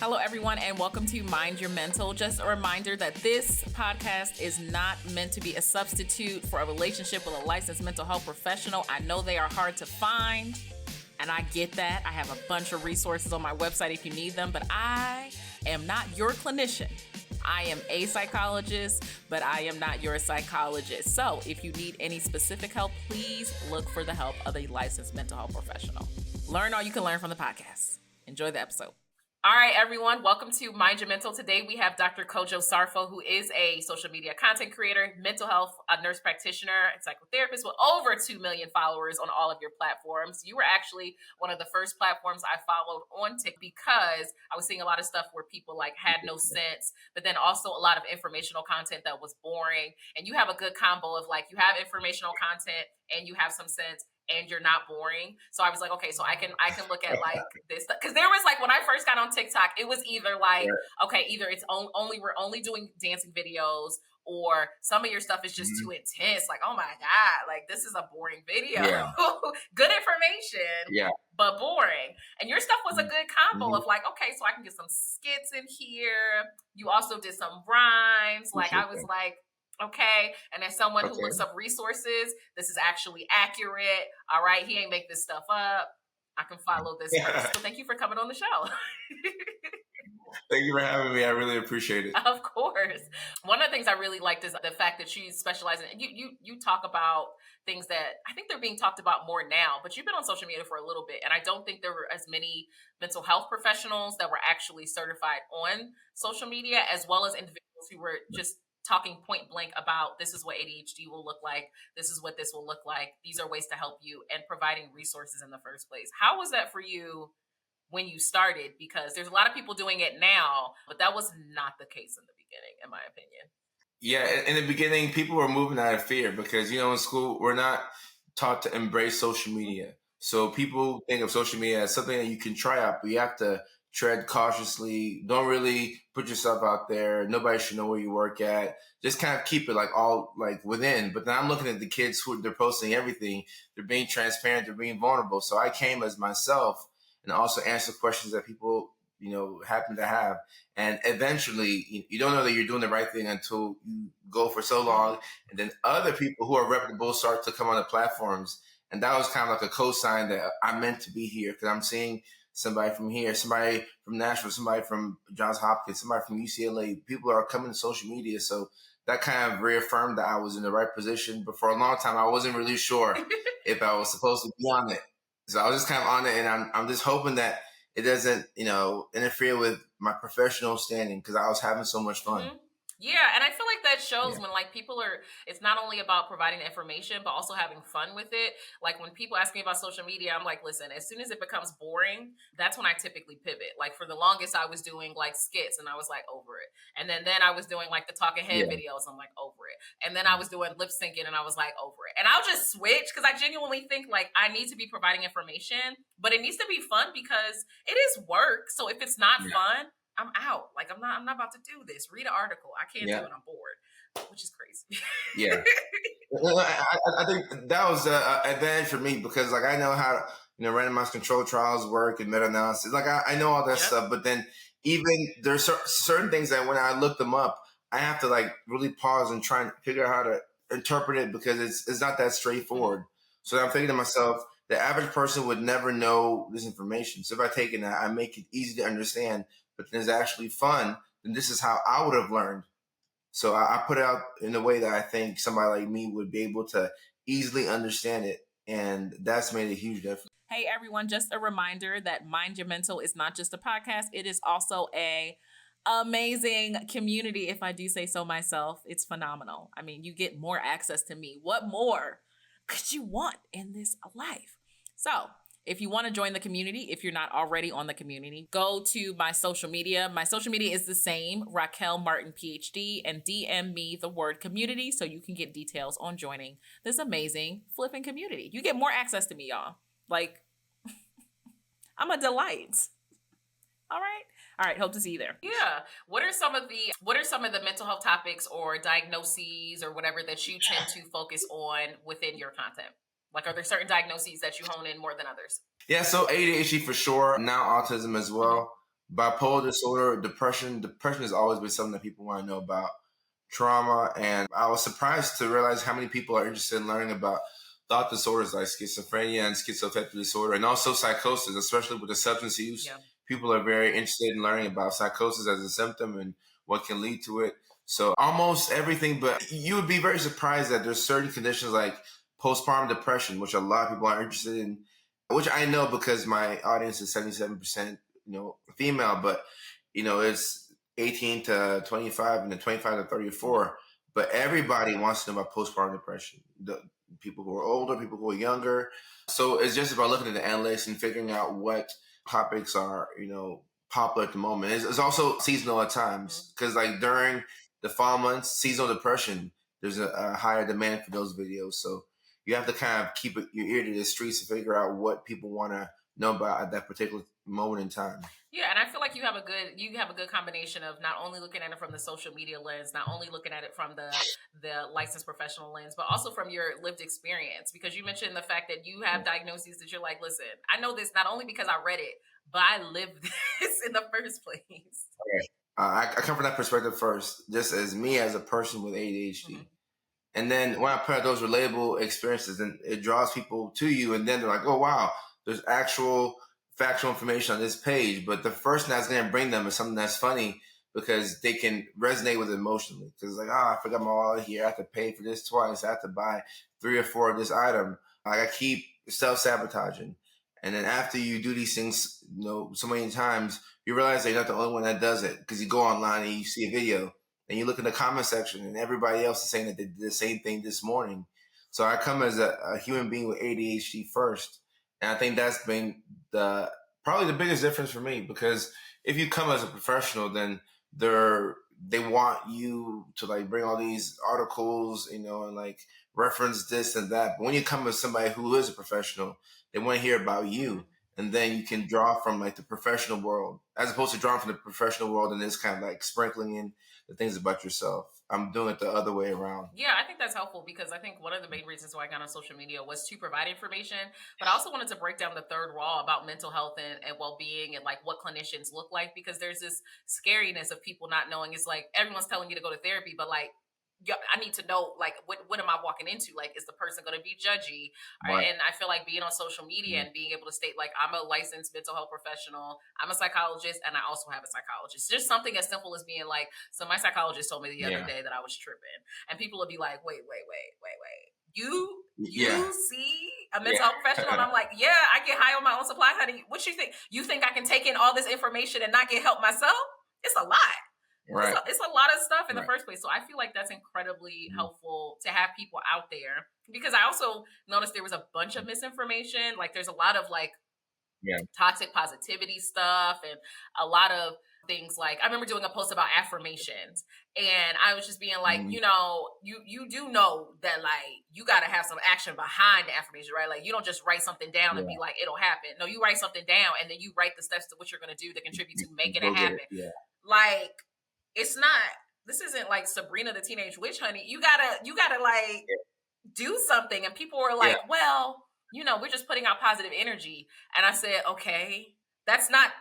Hello, everyone, and welcome to Mind Your Mental. Just a reminder that this podcast is not meant to be a substitute for a relationship with a licensed mental health professional. I know they are hard to find, and I get that. I have a bunch of resources on my website if you need them, but I am not your clinician. I am a psychologist, but I am not your psychologist. So if you need any specific help, please look for the help of a licensed mental health professional. Learn all you can learn from the podcast. Enjoy the episode. All right, everyone. Welcome to Mind Your Mental. Today we have Dr. Kojo Sarfo, who is a social media content creator, mental health nurse practitioner, and psychotherapist with over 2 million followers on all of your platforms. You were actually one of the first platforms I followed on TikTok because I was seeing a lot of stuff where people had no sense, but then also a lot of informational content that was boring. And you have a good combo of you have informational content and you have some sense, and you're not boring. So I was like, okay, so I can look at this, because there was when I first got on TikTok, it was either okay, either it's we're only doing dancing videos, or some of your stuff is just too intense. Oh my God, this is a boring video. Yeah. Good information, but boring. And your stuff was a good combo of okay, so I can get some skits in here. You also did some rhymes. I was okay. And as someone who looks up resources, this is actually accurate. All right. He ain't make this stuff up. I can follow this person. So thank you for coming on the show. Thank you for having me. I really appreciate it. Of course. One of the things I really liked is the fact that you specialize in, you talk about things that I think they're being talked about more now, but you've been on social media for a little bit. And I don't think there were as many mental health professionals that were actually certified on social media, as well as individuals who were just talking point blank about this is what ADHD will look like. This is what this will look like. These are ways to help you, and providing resources in the first place. How was that for you when you started? Because there's a lot of people doing it now, but that was not the case in the beginning, in my opinion. Yeah. In the beginning, people were moving out of fear because, in school, we're not taught to embrace social media. So people think of social media as something that you can try out, but you have to tread cautiously. Don't really put yourself out there. Nobody should know where you work at. Just kind of keep it all within. But then I'm looking at the kids who they're posting everything. They're being transparent. They're being vulnerable. So I came as myself and also answer questions that people, happen to have. And eventually, you don't know that you're doing the right thing until you go for so long. And then other people who are reputable start to come on the platforms. And that was kind of a cosign that I'm meant to be here, because I'm seeing somebody from here, somebody from Nashville, somebody from Johns Hopkins, somebody from UCLA. People are coming to social media. So that kind of reaffirmed that I was in the right position. But for a long time, I wasn't really sure if I was supposed to be on it. So I was just kind of on it, and I'm just hoping that it doesn't, interfere with my professional standing, because I was having so much fun. Mm-hmm. Yeah, and I feel like that shows when people are, it's not only about providing information, but also having fun with it. When people ask me about social media, I'm like, listen, as soon as it becomes boring, that's when I typically pivot. For the longest, I was doing skits, and I was over it. And then I was doing the talking head videos, I'm over it. And then I was doing lip syncing, and I was over it. And I'll just switch, because I genuinely think I need to be providing information, but it needs to be fun, because it is work. So if it's not fun, I'm out. I'm not about to do this. Read an article. I can't do it. I'm bored, which is crazy. Yeah. I think that was an advantage for me, because I know how randomized control trials work and meta-analysis. I know all that stuff, but then even there's certain things that when I look them up, I have to really pause and try and figure out how to interpret it, because it's not that straightforward. So I'm thinking to myself, the average person would never know this information. So if I take it and I make it easy to understand, but then it's actually fun, then this is how I would have learned. So I put it out in a way that I think somebody like me would be able to easily understand it. And that's made a huge difference. Hey, everyone, just a reminder that Mind Your Mental is not just a podcast. It is also a amazing community, if I do say so myself. It's phenomenal. I mean, you get more access to me. What more could you want in this life? So if you want to join the community, if you're not already on the community, go to my social media. My social media is the same, Raquel Martin, PhD, and DM me the word community so you can get details on joining this amazing flipping community. You get more access to me, y'all. I'm a delight. All right. Hope to see you there. Yeah. What are some of the mental health topics or diagnoses or whatever that you tend to focus on within your content? Are there certain diagnoses that you hone in more than others? Yeah, so ADHD for sure. Now autism as well. bipolar disorder, depression. Depression has always been something that people want to know about. Trauma, and I was surprised to realize how many people are interested in learning about thought disorders like schizophrenia and schizoaffective disorder, and also psychosis, especially with the substance use. Yeah. People are very interested in learning about psychosis as a symptom and what can lead to it. So almost everything, but you would be very surprised that there's certain conditions like postpartum depression, which a lot of people are interested in, which I know because my audience is 77%, female, but it's 18 to 25 and then 25 to 34. But everybody wants to know about postpartum depression. The people who are older, people who are younger. So it's just about looking at the analytics and figuring out what topics are, popular at the moment. It's also seasonal at times because, like, during the fall months, seasonal depression, there's a higher demand for those videos. So you have to kind of keep your ear to the streets to figure out what people want to know about at that particular moment in time. Yeah, and I feel like you have a good combination of not only looking at it from the social media lens, not only looking at it from the licensed professional lens, but also from your lived experience. Because you mentioned the fact that you have diagnoses that you're like, listen, I know this not only because I read it, but I lived this in the first place. Okay. I come from that perspective first, just as me as a person with ADHD. Mm-hmm. And then when I put out those relatable experiences, and it draws people to you, and then they're like, oh, wow, there's actual factual information on this page. But the first thing that's going to bring them is something that's funny because they can resonate with it emotionally. Because it's like, I forgot my wallet here. I have to pay for this twice. I have to buy 3 or 4 of this item. Like, I keep self-sabotaging. And then after you do these things, so many times, you realize that you're not the only one that does it. Because you go online and you see a video and you look in the comment section and everybody else is saying that they did the same thing this morning. So I come as a human being with ADHD first. And I think that's been probably the biggest difference for me, because if you come as a professional, then they want you to like bring all these articles, and like reference this and that. But when you come as somebody who is a professional, they want to hear about you. And then you can draw from like the professional world, as opposed to drawing from the professional world and just kind of like sprinkling in the things about yourself. I'm doing it the other way around. Yeah, I think that's helpful, because I think one of the main reasons why I got on social media was to provide information, but I also wanted to break down the third wall about mental health and well-being and like what clinicians look like, because there's this scariness of people not knowing. It's like everyone's telling you to go to therapy, but like, I need to know, like, what am I walking into? Like, is the person going to be judgy? Right. And I feel like being on social media and being able to state, like, I'm a licensed mental health professional, I'm a psychologist, and I also have a psychologist. Just something as simple as being like, so my psychologist told me the other day that I was tripping. And people would be like, wait. You see a mental health professional? And I'm like, yeah, I get high on my own supply, honey. What you think? You think I can take in all this information and not get help myself? It's a lot. Right. It's a lot of stuff in the first place. So I feel like that's incredibly helpful to have people out there, because I also noticed there was a bunch of misinformation. Like, there's a lot of like toxic positivity stuff and a lot of things. Like, I remember doing a post about affirmations, and I was just being like, you do know that like you got to have some action behind the affirmation, right? Like, you don't just write something down and be like, it'll happen. No, you write something down and then you write the steps to what you're going to do to contribute to making it happen. Like, this isn't like Sabrina the Teenage Witch, honey. You gotta like do something. And people were like, well, we're just putting out positive energy. And I said, okay, that's not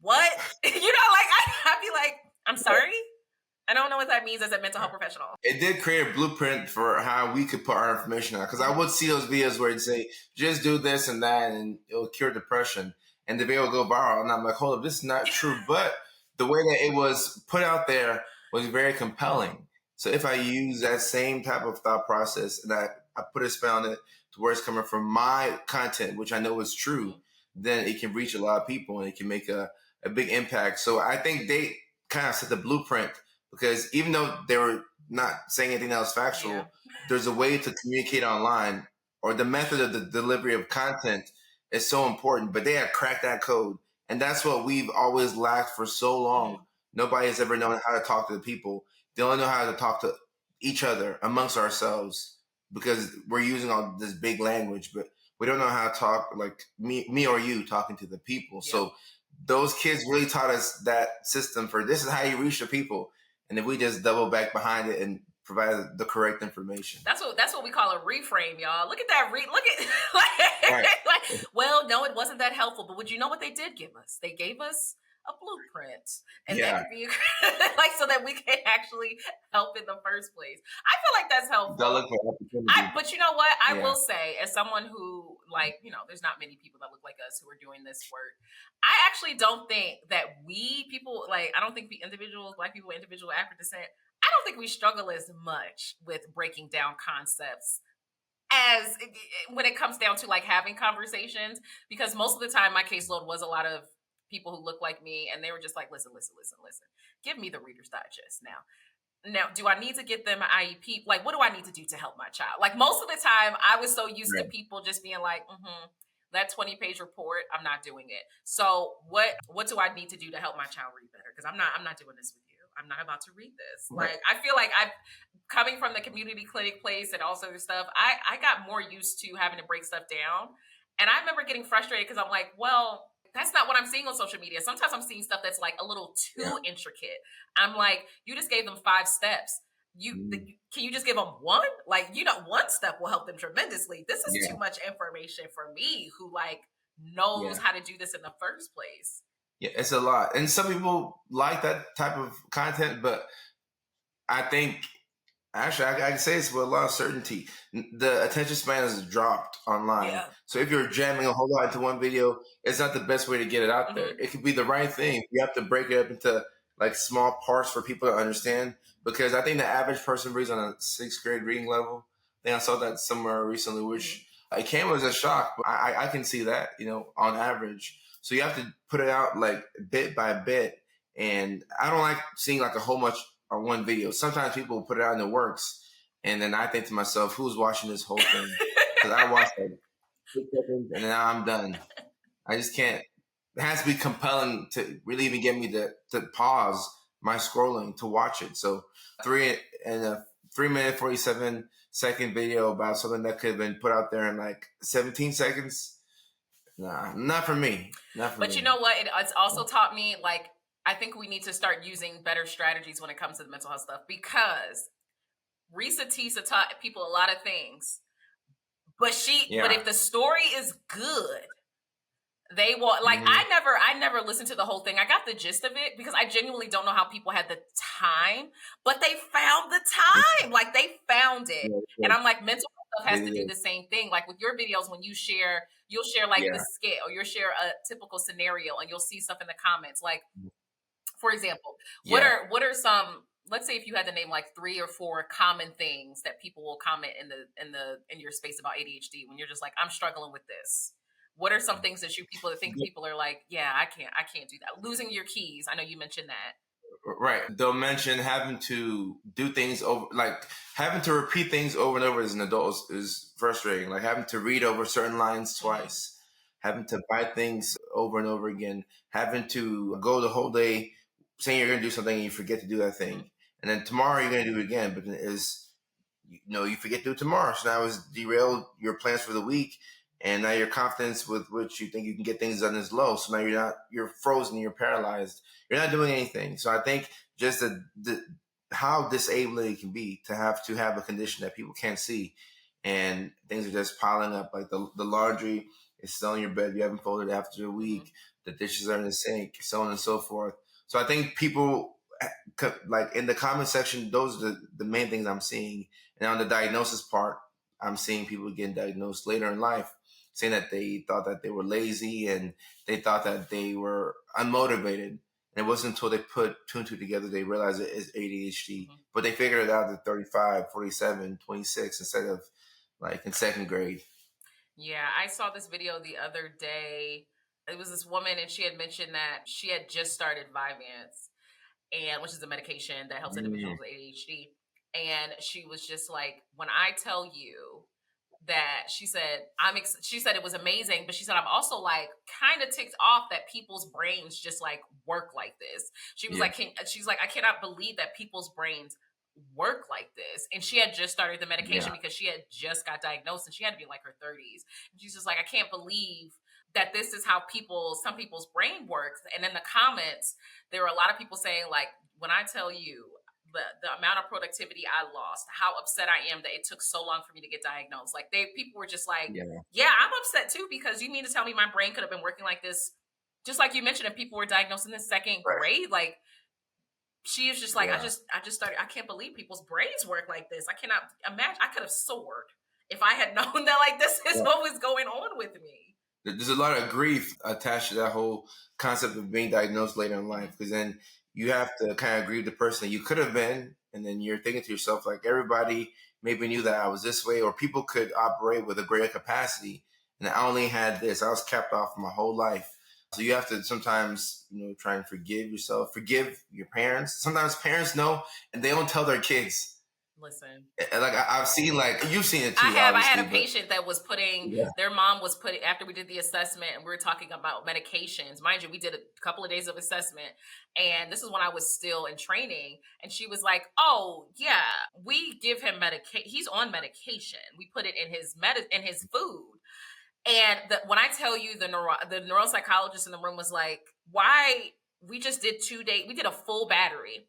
what, like, I'd be like, I'm sorry. I don't know what that means as a mental health professional. It did create a blueprint for how we could put our information out. Because I would see those videos where it'd say, just do this and that, and it'll cure depression. And the video will go viral. And I'm like, hold up, this is not true. But the way that it was put out there was very compelling. So if I use that same type of thought process and I put a spin on it to where it's coming from my content, which I know is true, then it can reach a lot of people and it can make a big impact. So I think they kind of set the blueprint, because even though they were not saying anything that was factual, there's a way to communicate online, or the method of the delivery of content is so important. But they have cracked that code. And that's what we've always lacked for so long. Nobody has ever known how to talk to the people. They only know how to talk to each other amongst ourselves, because we're using all this big language, but we don't know how to talk like me or you talking to the people. Yeah. So those kids really taught us that system for this is how you reach the people. And if we just double back behind it and provide the correct information. That's what we call a reframe, y'all. Look at that. Well, no, it wasn't that helpful. But would you know what they did give us? They gave us a blueprint, and that Yeah. could be like so that we can actually help in the first place. I feel like that's They'll helpful. look for opportunity. But you know what? I Yeah. will say, as someone who, like, there's not many people that look like us who are doing this work. I actually don't think that we people, like, I don't think we individuals, Black people, individual African descent, I don't think we struggle as much with breaking down concepts as when it comes down to like having conversations, because most of the time my caseload was a lot of people who look like me, and they were just like, listen, give me the Reader's Digest now, do I need to get them an IEP? Like, what do I need to do to help my child? Like, most of the time, I was so used to Right. people just being like, that 20-page report, I'm not doing it. So what do I need to do to help my child read better? Because I'm not doing this with you. I'm not about to read this. Right. Like, I feel like I've coming from the community clinic place and also this stuff, I got more used to having to break stuff down. And I remember getting frustrated because I'm like, well, that's not what I'm seeing on social media. Sometimes I'm seeing stuff that's like a little too intricate. I'm like, you just gave them 5 steps. Can you just give them one? Like, one step will help them tremendously. This is too much information for me, who like knows how to do this in the first place. Yeah, it's a lot. And some people like that type of content, but I think actually I can say this with a lot of certainty. The attention span has dropped online. Yeah. So if you're jamming a whole lot into one video, it's not the best way to get it out there. It could be the right thing. You have to break it up into like small parts for people to understand, because I think the average person reads on a 6th grade reading level. I think I saw that somewhere recently, which it came as a shock, but I can see that, on average. So you have to put it out like bit by bit. And I don't like seeing like a whole much on one video. Sometimes people put it out in the works, and then I think to myself, who's watching this whole thing? Because I watched like 6 seconds and now I'm done. I just can't. It has to be compelling to really even get me to pause my scrolling to watch it. So 3 minute 47-second video about something that could have been put out there in like 17 seconds. Nah, not for me. But you know what? It's also taught me, like, I think we need to start using better strategies when it comes to the mental health stuff, because Risa Tisa taught people a lot of things, but if the story is good, they will like. I never listened to the whole thing. I got the gist of it because I genuinely don't know how people had the time, but they found the time. Like, they found it, and I'm like, mental health has to do the same thing. Like with your videos, when you share, you'll share like the skit, or you'll share a typical scenario, and you'll see stuff in the comments. Like, for example, what are some? Let's say if you had to name like 3 or 4 common things that people will comment in your space about ADHD when you're just like, I'm struggling with this. What are some things that people are like, yeah, I can't do that. Losing your keys. I know you mentioned that. Right. They'll mention having to do things over, like having to repeat things over and over as an adult is frustrating. Like having to read over certain lines twice, having to buy things over and over again, having to go the whole day saying you're going to do something and you forget to do that thing. And then tomorrow you're going to do it again, but you forget to do it tomorrow. So now it's derailed your plans for the week. And now your confidence with which you think you can get things done is low. So now you're frozen, you're paralyzed. You're not doing anything. So I think just how disabling it can be to have a condition that people can't see, and things are just piling up. Like the laundry is still in your bed. You haven't folded it after a week. The dishes are in the sink, so on and so forth. So I think people, like in the comment section, those are the main things I'm seeing. And on the diagnosis part, I'm seeing people getting diagnosed later in life, saying that they thought that they were lazy and they thought that they were unmotivated. And it wasn't until they put 2 and 2 together they realized it is ADHD. But they figured it out at 35, 47, 26 instead of like in 2nd grade. Yeah, I saw this video the other day. It was this woman, and she had mentioned that she had just started Vyvanse, which is a medication that helps individuals with ADHD. And she was just like, when I tell you that, she said it was amazing, but she said, I'm also like kind of ticked off that people's brains just like work like this. She was like, she's like, I cannot believe that people's brains work like this. And she had just started the medication because she had just got diagnosed, and she had to be in like her 30s. And she's just like, I can't believe that this is how some people's brain works. And in the comments, there were a lot of people saying like, when I tell you the amount of productivity I lost, how upset I am that it took so long for me to get diagnosed. Like people were just like, yeah, I'm upset too, because you mean to tell me my brain could have been working like this Just like you mentioned, if people were diagnosed in the second Right. grade, like she is just like, Yeah. I just started, I can't believe people's brains work like this. I cannot imagine. I could have soared if I had known that like this is Yeah. what was going on with me. There's a lot of grief attached to that whole concept of being diagnosed later in life, because then you have to kind of grieve the person that you could have been, and then you're thinking to yourself like, everybody maybe knew that I was this way, or people could operate with a greater capacity, and I only had this. I was capped off my whole life. So you have to sometimes, try and forgive yourself, forgive your parents. Sometimes parents know and they don't tell their kids. Listen, Like I've seen, like you've seen it too. I had a Obviously, patient that was putting, their mom was putting, after we did the assessment and we were talking about medications. Mind you, we did a couple of days of assessment, and this is when I was still in training. And she was like, "Oh yeah, we give him medication. He's on medication. We put it in his in his food." And when I tell you, the neuropsychologist in the room was like, "Why? We just did 2 days. We did a full battery.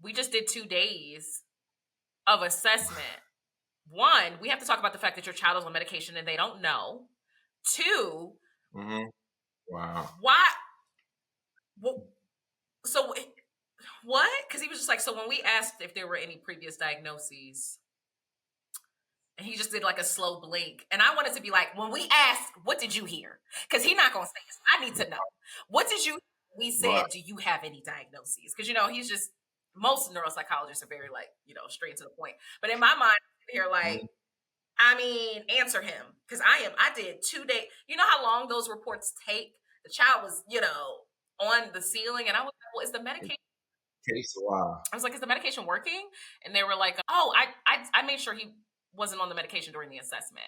We just did 2 days of assessment. One, we have to talk about the fact that your child is on medication and they don't know. Two, Wow. why? Well, so what? Because he was just like, so when we asked if there were any previous diagnoses, and he just did like a slow blink. And I wanted to be like, when we asked, what did you hear? Because he's not going to say this. I need to know. What did you, we said, Right. do you have any diagnoses? Because, he's just, most neuropsychologists are very like, straight to the point. But in my mind, here, like, I mean, answer him. Because I did 2 days. You know how long those reports take? The child was, on the ceiling. And I was like, well, is the medication? Takes a while. I was like, is the medication working? And they were like, oh, I made sure he wasn't on the medication during the assessment.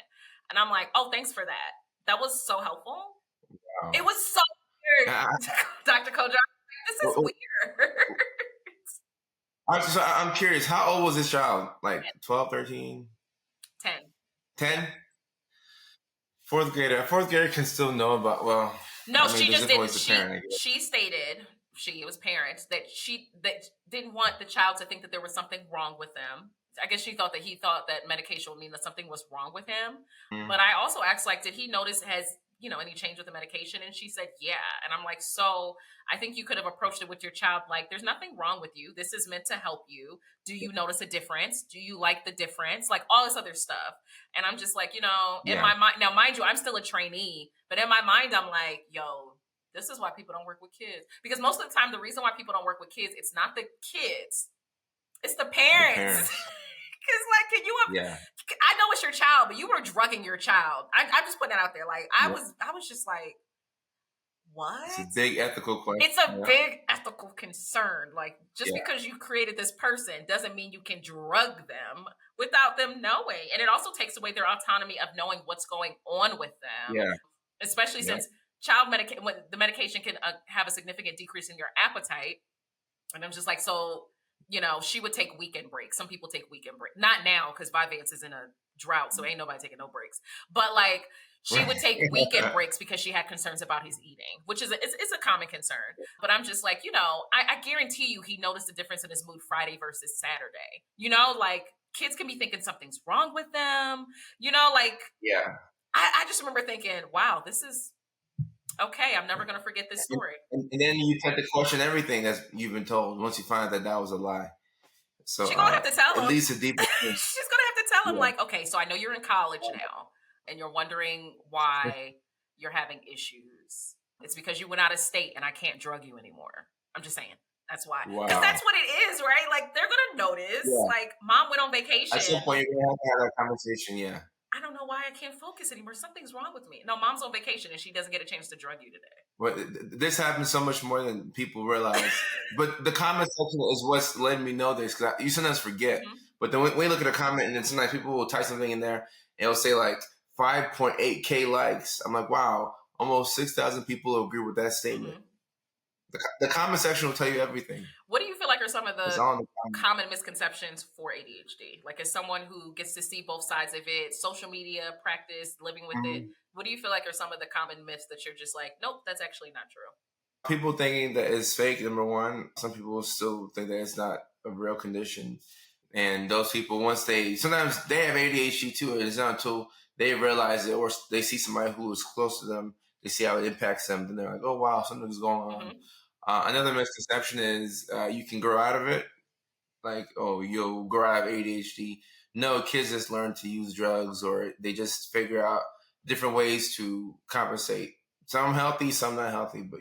And I'm like, oh, thanks for that. That was so helpful. Wow. It was so weird, Dr. Kojo. This is weird. I'm curious, how old was this child? Like 12, 13? 10. 10? Fourth grader can still know about, well. No, she just didn't. She stated, it was parents, that didn't want the child to think that there was something wrong with them. I guess he thought that medication would mean that something was wrong with him. But I also asked, like, did he notice any change with the medication? And she said, yeah. And I'm like, so I think you could have approached it with your child like, there's nothing wrong with you. This is meant to help you. Do you notice a difference? Do you like the difference? Like all this other stuff. And I'm just like, in my mind, now mind you, I'm still a trainee, but in my mind, I'm like, yo, this is why people don't work with kids. Because most of the time, the reason why people don't work with kids, it's not the kids, it's the parents. Because, like, can you? I know it's your child, but you were drugging your child. I'm just putting that out there. Like, I was just like, what? It's a big ethical question. It's a big ethical concern. Like, just because you created this person doesn't mean you can drug them without them knowing. And it also takes away their autonomy of knowing what's going on with them. Yeah. Especially since when the medication can have a significant decrease in your appetite. And I'm just like, so. She would take weekend breaks. Some people take weekend breaks. Not now, because Vyvanse is in a drought, so ain't nobody taking no breaks. But, like, she would take weekend breaks because she had concerns about his eating, which is it's a common concern. But I'm just like, I guarantee you he noticed a difference in his mood Friday versus Saturday. Like, kids can be thinking something's wrong with them. Like, I just remember thinking, wow, this is... okay, I'm never going to forget this story. And then you tend to question everything that you've been told once you find out that was a lie. So she's going to have to tell him. At least a deeper she's going to have to tell him, like, okay, so I know you're in college now, and you're wondering why you're having issues. It's because you went out of state, and I can't drug you anymore. I'm just saying. That's why. Because that's what it is, right? Like, they're going to notice. Yeah. Like, mom went on vacation. At some point, you're going to have that conversation, yeah. I don't know why I can't focus anymore. Something's wrong with me. No, mom's on vacation and she doesn't get a chance to drug you today. Well, this happens so much more than people realize. But the comment section is what's letting me know this, because you sometimes forget. But then when you look at a comment, and then sometimes people will type something in there, and it'll say like 5.8K likes. I'm like, wow, almost 6,000 people agree with that statement. The comment section will tell you everything. What do you feel like are some of the common misconceptions for ADHD? Like, as someone who gets to see both sides of it, social media, practice, living with it, what do you feel like are some of the common myths that you're just like, nope, that's actually not true? People thinking that it's fake, number one. Some people still think that it's not a real condition. And those people, sometimes they have ADHD too, and it's not until they realize it or they see somebody who is close to them they see how it impacts them, then they're like, oh wow, something's going on. Mm-hmm. Another misconception is you can grow out of it. Like, oh, you'll grow out of ADHD. No, kids just learn to use drugs, or they just figure out different ways to compensate. Some healthy, some not healthy, but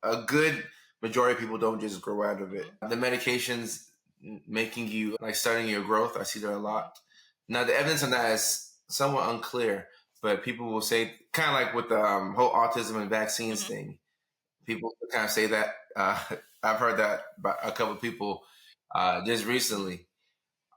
a good majority of people don't just grow out of it. The medications making you like studying your growth, I see that a lot. Now, the evidence on that is somewhat unclear, but people will say, kind of like with the whole autism and vaccines thing, people kind of say that. I've heard that by a couple of people just recently.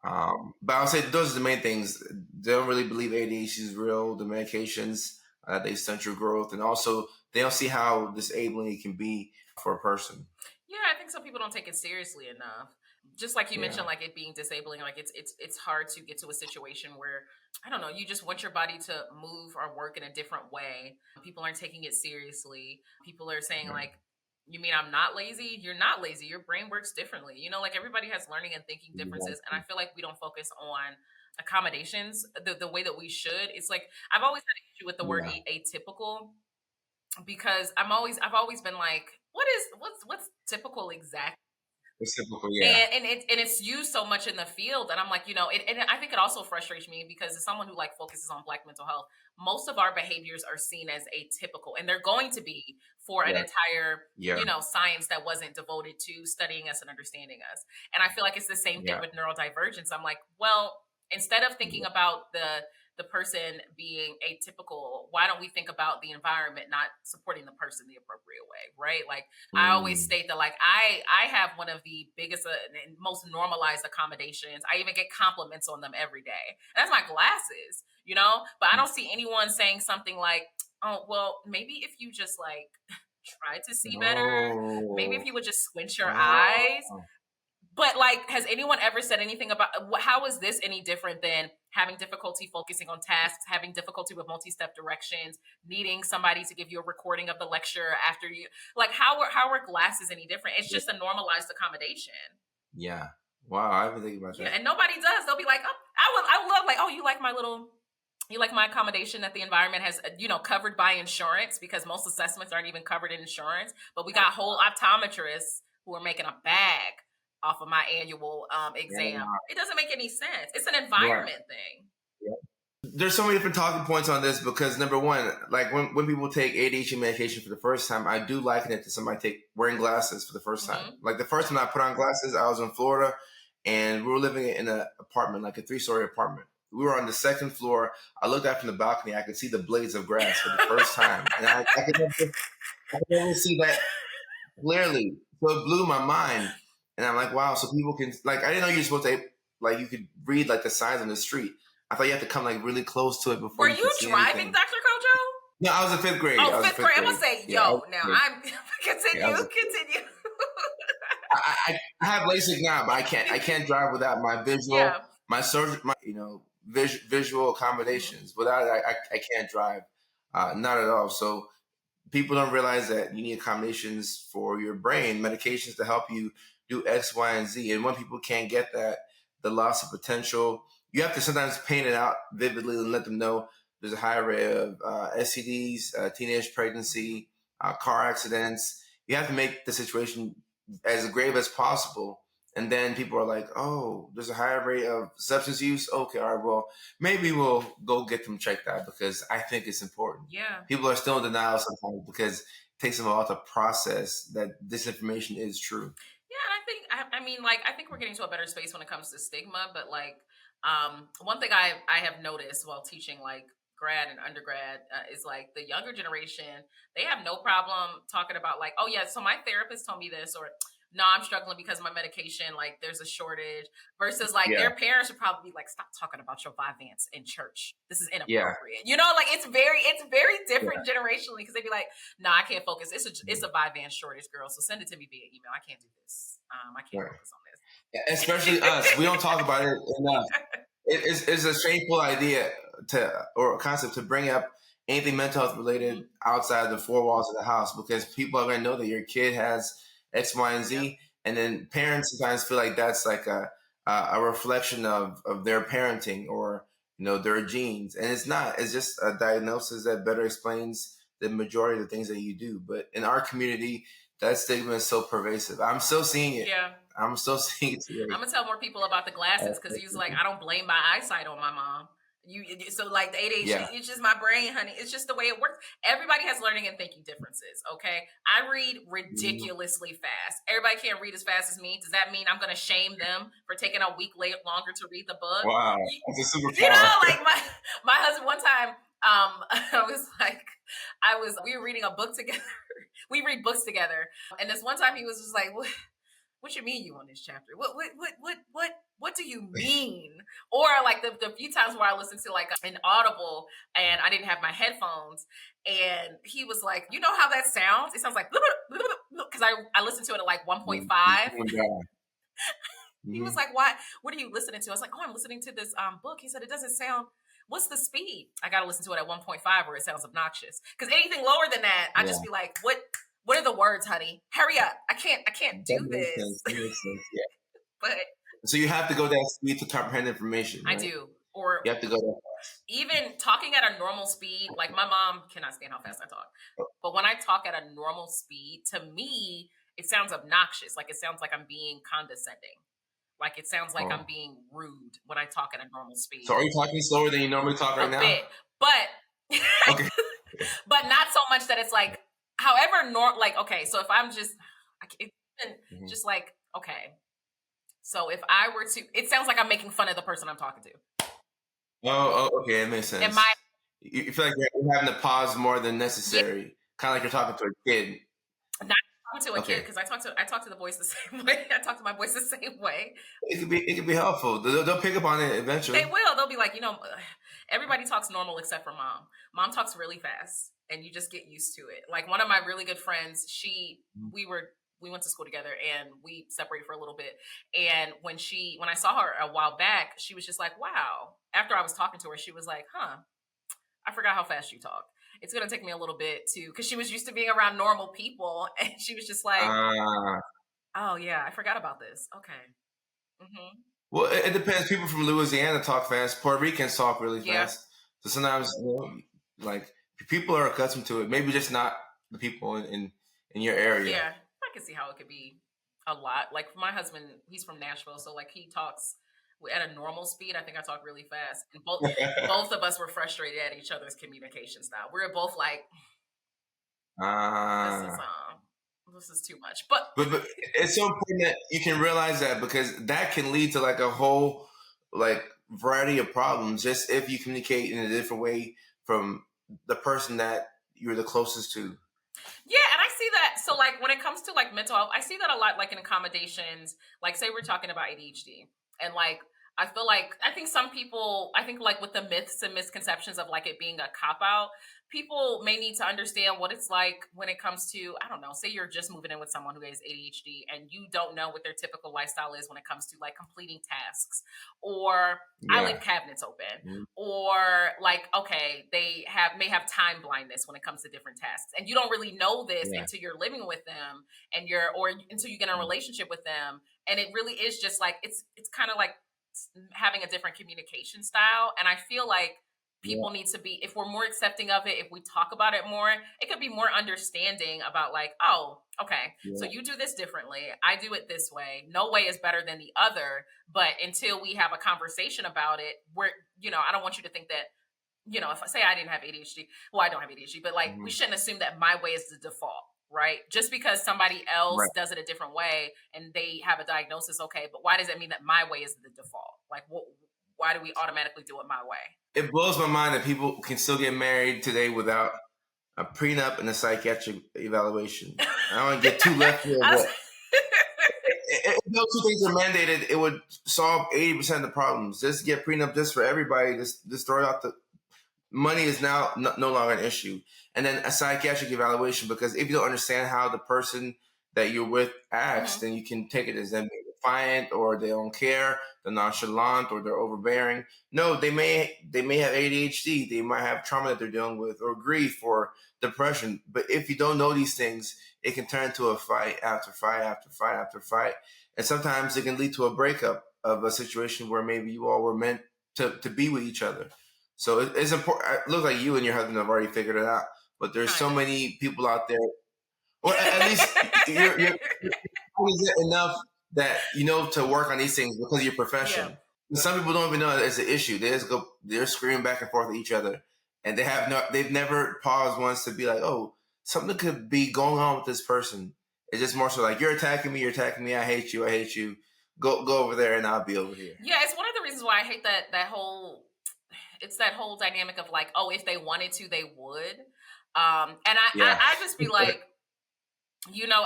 But I'll say those are the main things. They don't really believe ADHD is real. The medications, they stunt your growth, and also they don't see how disabling it can be for a person. Yeah, I think some people don't take it seriously enough. Just like you mentioned, like it being disabling, like it's hard to get to a situation where, I don't know, you just want your body to move or work in a different way. People aren't taking it seriously. People are saying like, you mean I'm not lazy? You're not lazy. Your brain works differently. Like everybody has learning and thinking differences. And I feel like we don't focus on accommodations the way that we should. It's like, I've always had an issue with the word atypical, because I've always been like, what's typical exactly? It's typical, yeah. And it's used so much in the field, and I'm like, and I think it also frustrates me, because as someone who like focuses on Black mental health, most of our behaviors are seen as atypical, and they're going to be for an entire science that wasn't devoted to studying us and understanding us. And I feel like it's the same thing with neurodivergence. I'm like, well, instead of thinking about the person being atypical, why don't we think about the environment not supporting the person the appropriate way, right? Like I always state that, like I have one of the biggest and most normalized accommodations. I even get compliments on them every day. And that's my glasses, but I don't see anyone saying something like, oh, well, maybe if you just like try to see better, maybe if you would just squint your eyes. But like, has anyone ever said anything about how is this any different than having difficulty focusing on tasks, having difficulty with multi-step directions, needing somebody to give you a recording of the lecture after you, like how are glasses any different? It's just a normalized accommodation. Yeah. Wow, I haven't think about that. Yeah, and nobody does. They'll be like, oh, I love like, oh, you like my accommodation that the environment has, covered by insurance, because most assessments aren't even covered in insurance. But we got whole optometrists who are making a bag off of my annual exam. It doesn't make any sense. It's an environment thing. There's so many different talking points on this, because number one, like when people take ADHD medication for the first time, I do liken it to somebody wearing glasses for the first time. Like the first time I put on glasses, I was in Florida, and we were living in an apartment, like a 3-story apartment. We were on the second floor. I looked out from the balcony. I could see the blades of grass for the first time, and I could never see that clearly. So it blew my mind. And I'm like, wow, so people can, like, I didn't know you were supposed to, like, you could read, like, the signs on the street. I thought you had to come, like, really close to it before you could see anything. Were you driving, Dr. Kojo? No, I was in 5th grade. Oh, 5th grade. I'm going to say, I'm, continue. I have LASIK now, but I can't drive without my visual, my surgery, visual accommodations. Without it, I can't drive. Not at all. So people don't realize that you need accommodations for your brain, medications to help you do X, Y, and Z. And when people can't get that, the loss of potential, you have to sometimes paint it out vividly and let them know there's a high rate of STDs, teenage pregnancy, car accidents. You have to make the situation as grave as possible. And then people are like, oh, there's a higher rate of substance use. Okay, all right, well, maybe we'll go get them checked out, because I think it's important. Yeah. People are still in denial sometimes because it takes them a while to process that this information is true. Yeah, I think we're getting to a better space when it comes to stigma. But like, one thing I have noticed while teaching like grad and undergrad is like the younger generation, they have no problem talking about like, oh yeah, so my therapist told me this, or no, I'm struggling because of my medication, like there's a shortage, versus like their parents would probably be like, stop talking about your Vyvanse in church. This is inappropriate. Like it's very different generationally, because they'd be like, no, I can't focus. It's a Vyvanse shortage, girl. So send it to me via email. I can't do this. I can't focus on this. Yeah, especially us. We don't talk about it enough. It's a shameful idea or concept to bring up anything mental health related outside the 4 walls of the house, because people are going to know that your kid has X, Y, and Z. And then parents sometimes feel like that's like a reflection of their parenting or, their genes. And it's not. It's just a diagnosis that better explains the majority of the things that you do. But in our community, that stigma is so pervasive. I'm still seeing it. Yeah. I'm still seeing it today. I'm gonna tell more people about the glasses because he's like, I don't blame my eyesight on my mom. So like the ADHD, Yeah. it's just my brain, honey. It's just the way it works. Everybody has learning and thinking differences. Okay, I read ridiculously fast. Everybody can't read as fast as me. Does that mean I'm gonna shame them for taking a week longer to read the book? Wow, that's a superpower. You know, like my husband one time, we were reading a book together. We read books together, and this one time he was just like, what you mean you on this chapter? What do you mean? Or like the few times where I listened to like an Audible and I didn't have my headphones, and he was like, you know how that sounds? It sounds like because I listened to it at like 1.5. He was like, why? What are you listening to? I was like, oh, I'm listening to this book. He said it doesn't sound. What's the speed? I got to listen to it at 1.5 where it sounds obnoxious. Because anything lower than that, I just be like, what are the words, honey? Hurry up. I can't do this. That makes sense, yeah. But so you have to go that speed to comprehend information. Right? I do. Or you have to go that fast. Even talking at a normal speed, like my mom cannot stand how fast I talk. But when I talk at a normal speed, to me, it sounds obnoxious. Like it sounds like I'm being condescending. Like it sounds like I'm being rude when I talk at a normal speed. So are you talking slower than you normally talk right now? A bit, but okay. But not so much that it's like, however, like okay. So if I'm just, just like okay. So if I were to, it sounds like I'm making fun of the person I'm talking to. Oh, okay, it makes sense. You feel like you're having to pause more than necessary, yeah. Kind of like you're talking to a kid. Not talking to a kid because I talk to the boys the same way. I talk to my boys the same way. It could be helpful. They'll pick up on it eventually. They will. They'll be like, everybody talks normal except for mom. Mom talks really fast, and you just get used to it. Like one of my really good friends, we went to school together and we separated for a little bit. And when I saw her a while back, she was just like, wow. After I was talking to her, she was like, I forgot how fast you talk. It's going to take me a little bit because she was used to being around normal people. And she was just like, oh yeah, I forgot about this. Okay. Mm-hmm. Well, it depends. People from Louisiana talk fast. Puerto Ricans talk really fast. So sometimes, like people are accustomed to it. Maybe just not the people in your area. Yeah. I can see how it could be a lot. Like my husband, he's from Nashville, so like he talks at a normal speed. I think I talk really fast, and both of us were frustrated at each other's communication style. We were both like, "This is too much." But it's so important that you can realize that because that can lead to like a whole like variety of problems. Just if you communicate in a different way from the person that you're the closest to. Yeah, and I see that. So, like, when it comes to like mental health, I see that a lot, like in accommodations. Like, say we're talking about ADHD, and like, I think some people, like with the myths and misconceptions of like it being a cop out, people may need to understand what it's like when it comes to, I don't know, say you're just moving in with someone who has ADHD and you don't know what their typical lifestyle is when it comes to like completing tasks, or I leave cabinets open, or like, okay, they may have time blindness when it comes to different tasks. And you don't really know this until you're living with them or until you get in a relationship with them. And it really is just like, it's kind of like having a different communication style. And I feel like people need to be, if we're more accepting of it, if we talk about it more, it could be more understanding about like, oh, okay, so you do this differently. I do it this way. No way is better than the other. But until we have a conversation about it, I don't want you to think that, if I say I didn't have ADHD, well, I don't have ADHD, but like, we shouldn't assume that my way is the default. Right? Just because somebody else does it a different way and they have a diagnosis, okay, but why does that mean that my way is the default? Like, why do we automatically do it my way? It blows my mind that people can still get married today without a prenup and a psychiatric evaluation. I don't want to get too left field, but if those two things are mandated, it would solve 80% of the problems. Just get prenup just for everybody. Just throw out the money is now no longer an issue. And then a psychiatric evaluation, because if you don't understand how the person that you're with acts, then you can take it as them being defiant or they don't care, they're nonchalant or they're overbearing. No, they may have ADHD. They might have trauma that they're dealing with or grief or depression. But if you don't know these things, it can turn into a fight after fight after fight after fight. And sometimes it can lead to a breakup of a situation where maybe you all were meant to be with each other. So it's important. It looks like you and your husband have already figured it out. but there's so Kinda. many people out there. Or at least you're enough that you know to work on these things because of your Yeah. profession. Some people don't even know it's an issue. They're screaming back and forth at each other, and they've never paused once to be like, oh, something could be going on with this person. It's just more so like you're attacking me, I hate you, Go over there, and I'll be over here. Yeah, it's one of the reasons why I hate that whole. It's that whole dynamic of like, oh, if they wanted to, they would. And Yeah, I just be like,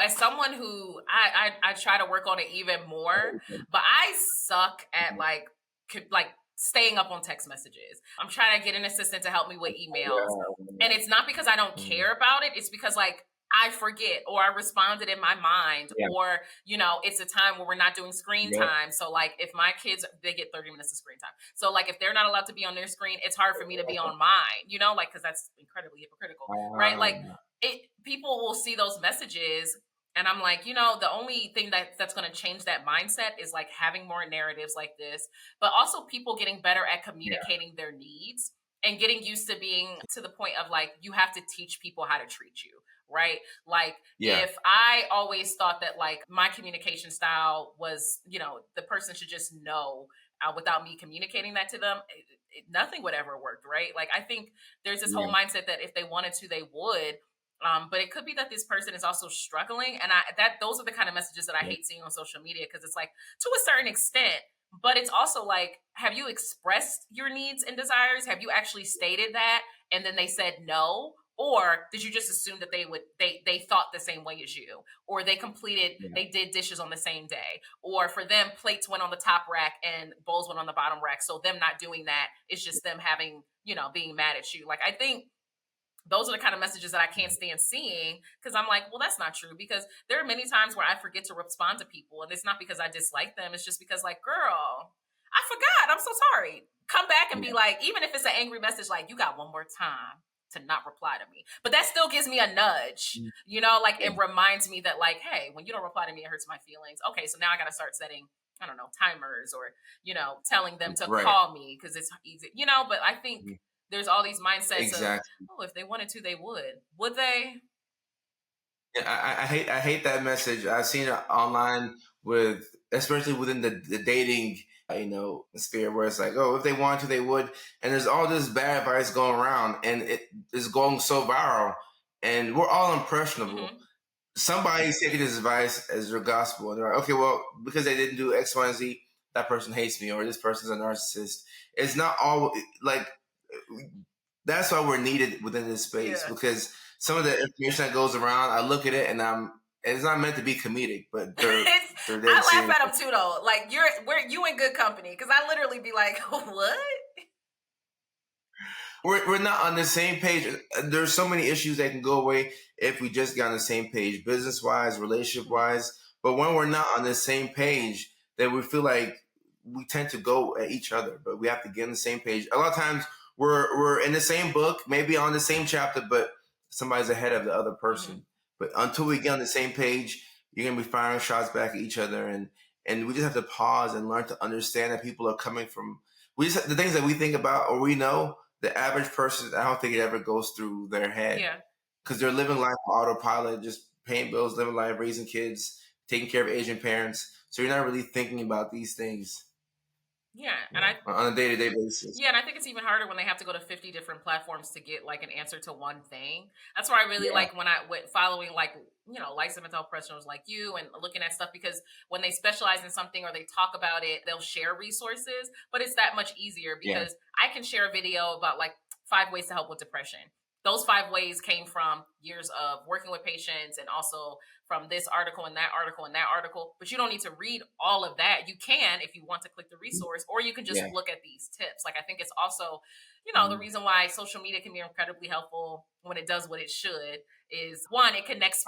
as someone who I try to work on it even more, but I suck at like staying up on text messages. I'm trying to get an assistant to help me with emails, and it's not because I don't care about it. It's because like I forget or I responded in my mind, yeah, or it's a time where we're not doing screen yep, time. So like if my kids, they get 30 minutes of screen time. So like if they're not allowed to be on their screen, it's hard for me to be on mine, like because that's incredibly hypocritical, right? Like people will see those messages, and I'm like, the only thing that's going to change that mindset is like having more narratives like this, but also people getting better at yeah, communicating their needs and getting used to being to the point of like you have to teach people how to treat you, right? Like yeah, if I always thought that like my communication style was, the person should just know without me communicating that to them, nothing would ever work, right? Like I think there's this whole yeah, mindset that if they wanted to, they would. But it could be that this person is also struggling, and those are the kind of messages that I yeah, hate seeing on social media, because it's like to a certain extent, but it's also like, have you expressed your needs and desires? Have you actually stated that, and then they said no? Or did you just assume that they thought the same way as you, or yeah, they did dishes on the same day, or for them plates went on the top rack and bowls went on the bottom rack, so them not doing that is just them having, being mad at you. Like I think those are the kind of messages that I can't stand seeing, because I'm like, well, that's not true, because there are many times where I forget to respond to people, and it's not because I dislike them. It's just because like, girl, I forgot. I'm so sorry. Come back and yeah, be like, even if it's an angry message, like you got one more time to not reply to me. But that still gives me a nudge, like yeah. it reminds me that like, hey, when you don't reply to me, it hurts my feelings. Okay, so now I got to start setting, I don't know, timers, or, telling them to Right. call me because it's easy, but I think there's all these mindsets of, Exactly. oh, if they wanted to, they would. Would they? Yeah, I hate that message. I've seen it online with, especially within the dating, sphere, where it's like, oh, if they wanted to, they would. And there's all this bad advice going around, and it is going so viral, and we're all impressionable. Mm-hmm. Somebody's taking this advice as their gospel, and they're like, okay, well, because they didn't do X, Y, and Z, that person hates me, or this person's a narcissist. It's not all like that's why we're needed within this space, Yeah. because some of the information that goes around, I look at it and it's not meant to be comedic, but they're dead I laugh serious. at them too, though. Like you in good company, because I literally be like, what? We're not on the same page. There's so many issues that can go away if we just got on the same page, business wise, relationship wise. But when we're not on the same page, then we feel like we tend to go at each other. But we have to get on the same page. A lot of times we're in the same book, maybe on the same chapter, but somebody's ahead of the other Mm-hmm. person. But until we get on the same page, you're gonna be firing shots back at each other, and we just have to pause and learn to understand that people are coming from. The things that we think about or we know, the average person, I don't think it ever goes through their head, Yeah. because they're living life on autopilot, just paying bills, living life, raising kids, taking care of aging parents. So you're not really thinking about these things, Yeah. And I on a day to day basis. Yeah, and I think it's even harder when they have to go to 50 different platforms to get like an answer to one thing. That's why I really Yeah, like when I went following like, licensed mental health professionals like you, and looking at stuff, because when they specialize in something or they talk about it, they'll share resources, but it's that much easier yeah, because I can share a video about like 5 ways to help with depression. Those 5 ways came from years of working with patients, and also from this article and that article and that article. But you don't need to read all of that. You can, if you want to click the resource, or you can just yeah, look at these tips. Like I think it's also, the mhm, reason why social media can be incredibly helpful when it does what it should is, one, when it connects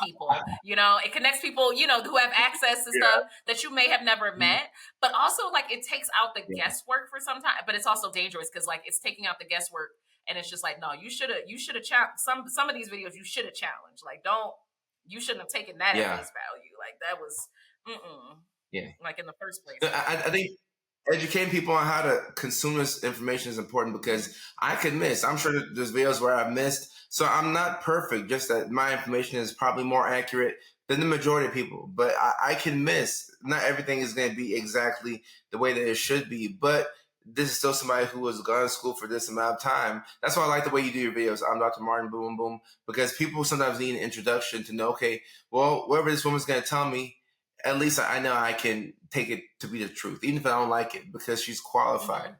people, it connects people, who have access to yeah, stuff that you may have never mhm, met, but also like it takes out the yeah, guesswork for some time, but it's also dangerous because like it's taking out the guesswork, and it's just like, no, you should have challenged some of these videos. You should have challenged. Like, don't you shouldn't have taken that at yeah, face value. Like that was, mm-mm, yeah. like in the first place. I think. educating people on how to consume this information is important because I could miss. I'm sure that there's videos where I've missed. So I'm not perfect, just that my information is probably more accurate than the majority of people. But I can miss. Not everything is going to be exactly the way that it should be. But this is still somebody who has gone to school for this amount of time. That's why I like the way you do your videos. I'm Dr. Martin, boom, boom, boom. Because people sometimes need an introduction to know, okay, well, whatever this woman's going to tell me, at least I know I can take it to be the truth, even if I don't like it, because she's qualified. Mm-hmm.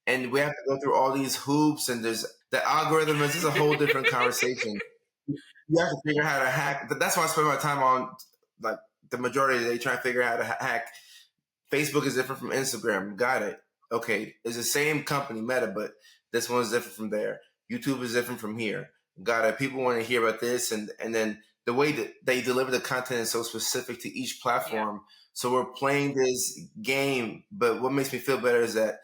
And we have to go through all these hoops, and there's the algorithm is just a whole different conversation. You have to figure out how to hack. That's why I spend my time on, like, the majority of the day trying to figure out how to hack. Facebook is different from Instagram. Got it. Okay, it's the same company, Meta, but this one's different from there. YouTube is different from here. Got it. People want to hear about this, and then the way that they deliver the content is so specific to each platform. Yeah. So we're playing this game, but what makes me feel better is that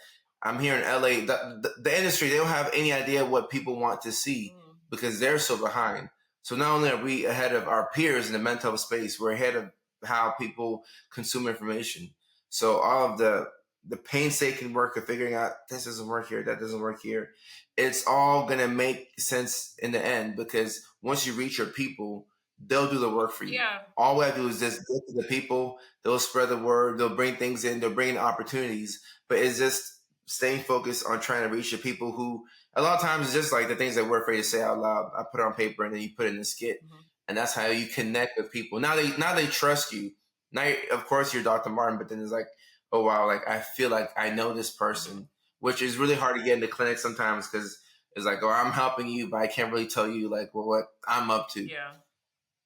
I'm here in LA. The industry, they don't have any idea what people want to see because they're so behind. So not only are we ahead of our peers in the mental health space, we're ahead of how people consume information. So all of the painstaking work of figuring out this doesn't work here, that doesn't work here, it's all going to make sense in the end because once you reach your people, they'll do the work for you. Yeah. All we have to do is just go to the people. They'll spread the word. They'll bring things in. They'll bring opportunities. But it's just staying focused on trying to reach the people who a lot of times it's just like the things that we're afraid to say out loud. I put it on paper and then you put it in the skit. Mm-hmm. And that's how you connect with people. Now they trust you. Now, of course, you're Dr. Martin, but then it's like, oh, wow, like I feel like I know this person, mm-hmm. which is really hard to get in the clinic sometimes because it's like, oh, I'm helping you, but I can't really tell you like what I'm up to. Yeah.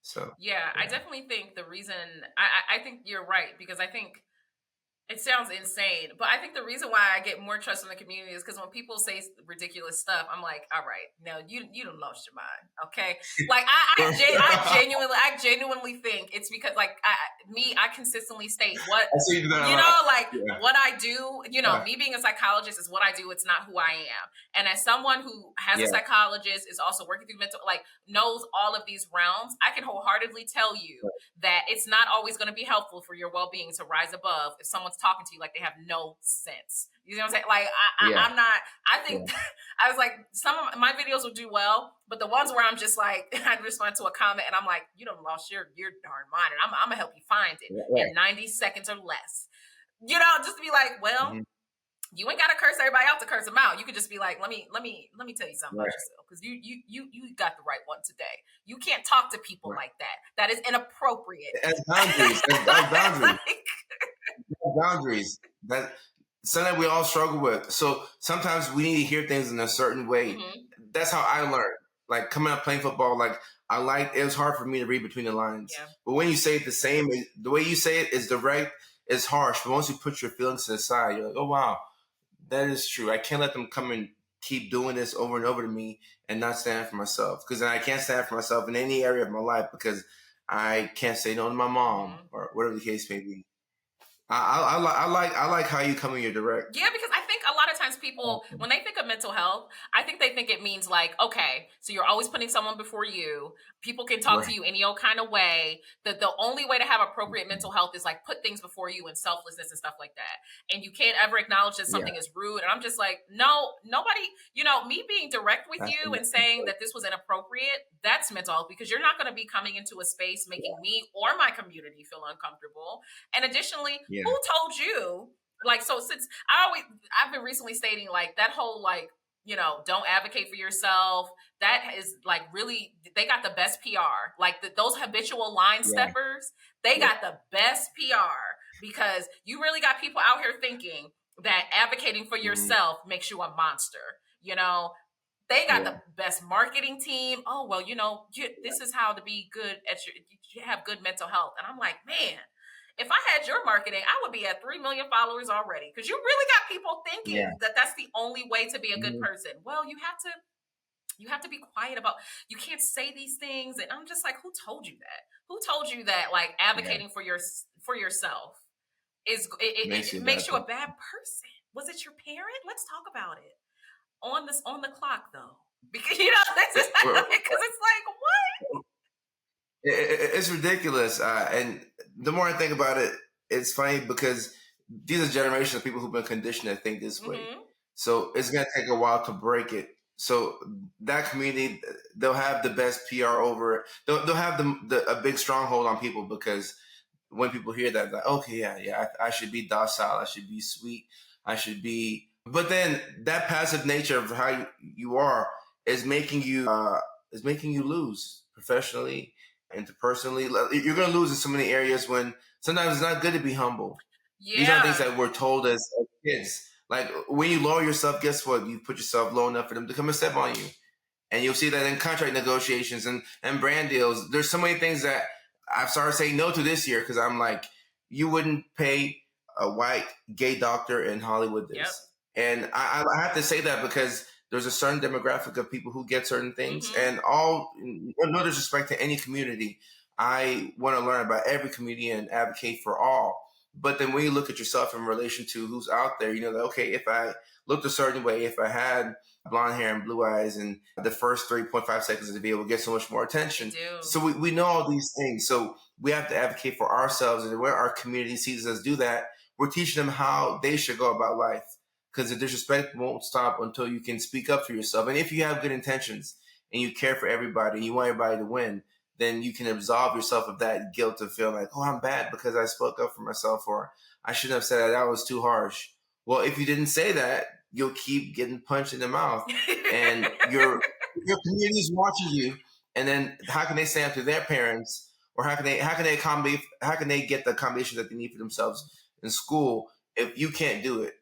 So yeah, I definitely think the reason I think you're right because I think it sounds insane, but I think the reason why I get more trust from the community is because when people say ridiculous stuff, I'm like, all right, no, you done lost your mind, okay? Like I genuinely think it's because like I consistently state what what I do. Me being a psychologist is what I do. It's not who I am. And as someone who has a psychologist is also working through mental, like knows all of these realms, I can wholeheartedly tell you that it's not always going to be helpful for your well-being to rise above if someone's talking to you like they have no sense. You know what I'm saying? Like I'm not. I think I was like some of my videos will do well, but the ones where I'm just like I respond to a comment and I'm like, you done lost your darn mind, and I'm gonna help you find it in 90 seconds or less. Just to be like, well. Mm-hmm. You ain't gotta curse everybody out to curse them out. You could just be like, let me tell you something about yourself because you got the right one today. You can't talk to people like that. That is inappropriate. As boundaries. As boundaries. That something we all struggle with. So sometimes we need to hear things in a certain way. Mm-hmm. That's how I learned. Like coming up playing football, like it was hard for me to read between the lines. Yeah. But when you say it the way you say it is direct, it's harsh. But once you put your feelings to the side, you're like, oh wow. That is true. I can't let them come and keep doing this over and over to me and not stand for myself. Because then I can't stand for myself in any area of my life because I can't say no to my mom or whatever the case may be. I like how you come in your direct. Yeah, because I think a lot of times people, when they think of mental health, I think they think it means like, okay, so you're always putting someone before you. People can talk to you any old kind of way. That the only way to have appropriate mental health is like put things before you and selflessness and stuff like that. And you can't ever acknowledge that something is rude. And I'm just like, no, nobody, me being direct with you and saying that this was inappropriate, that's mental health because you're not going to be coming into a space making me or my community feel uncomfortable. And additionally, who told you? Like, so since I've been recently stating like that whole like, don't advocate for yourself. That is like really, they got the best PR. Like those habitual line steppers, they got the best PR because you really got people out here thinking that advocating for yourself makes you a monster. They got the best marketing team. Oh, well, this is how to be good you have good mental health. And I'm like, man, if I had your marketing, I would be at 3 million followers already because you really got people thinking that that's the only way to be a good person. Well, you have to be quiet about, you can't say these things. And I'm just like, who told you that? Who told you that like advocating for yourself makes you a bad person? Was it your parent? Let's talk about it on the clock though, because this is because it's like, what? It's ridiculous. And the more I think about it, it's funny because these are generations of people who've been conditioned to think this way. Mm-hmm. So it's gonna take a while to break it. So that community, they'll have the best PR over it. They'll have a big stronghold on people, because when people hear that, like, okay, yeah, I should be docile, I should be sweet, I should be. But then that passive nature of how you are is making you lose professionally, interpersonally. You're gonna lose in so many areas when sometimes it's not good to be humble. These are things Yeah. that we're told as kids. Like when you lower yourself, guess what? You put yourself low enough for them to come and step on you. And you'll see that in contract negotiations and brand deals. There's so many things that I've started saying no to this year, because I'm like, you wouldn't pay a white gay doctor in Hollywood Yep. this. And I have to say that because there's a certain demographic of people who get certain things. Mm-hmm. And no disrespect to any community, I want to learn about every community and advocate for all. But then when you look at yourself in relation to who's out there, you know that, okay, if I looked a certain way, if I had blonde hair and blue eyes, and the first 3.5 seconds of the video will get so much more attention. So we know all these things. So we have to advocate for ourselves, and where our community sees us do that, we're teaching them how they should go about life. Because the disrespect won't stop until you can speak up for yourself. And if you have good intentions and you care for everybody and you want everybody to win, then you can absolve yourself of that guilt of feeling like, oh, I'm bad because I spoke up for myself, or I shouldn't have said that. That was too harsh. Well, if you didn't say that, you'll keep getting punched in the mouth, and your community is watching you. And then how can they stand up to their parents, or how can they get the accommodation that they need for themselves in school if you can't do it?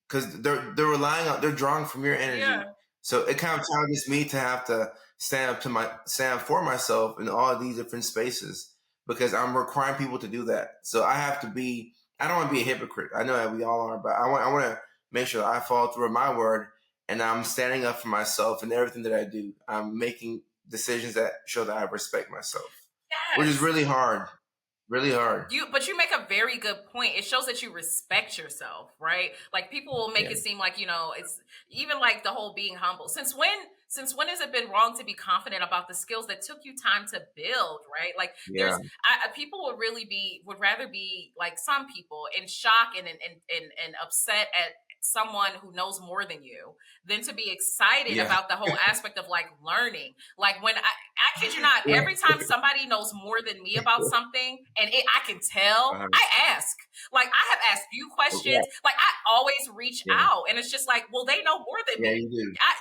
Because they're drawing from your energy. Yeah. So it kind of challenges me to have to stand up for myself in all these different spaces, because I'm requiring people to do that. So I have to be. I don't want to be a hypocrite. I know that we all are, but I want to make sure that I follow through with my word, and I'm standing up for myself in everything that I do. I'm making decisions that show that I respect myself, which is really hard. Really hard. But you make a very good point. It shows that you respect yourself, right? Like people will make it seem like, it's even like the whole being humble. Since when has it been wrong to be confident about the skills that took you time to build, right? Like people would rather be like some people in shock and upset at someone who knows more than you than to be excited about the whole aspect of like learning. Like when I kid you not, every time somebody knows more than me about something and I can tell, I ask. Like I have asked you questions. Like I always reach out, and it's just like, well, they know more than me.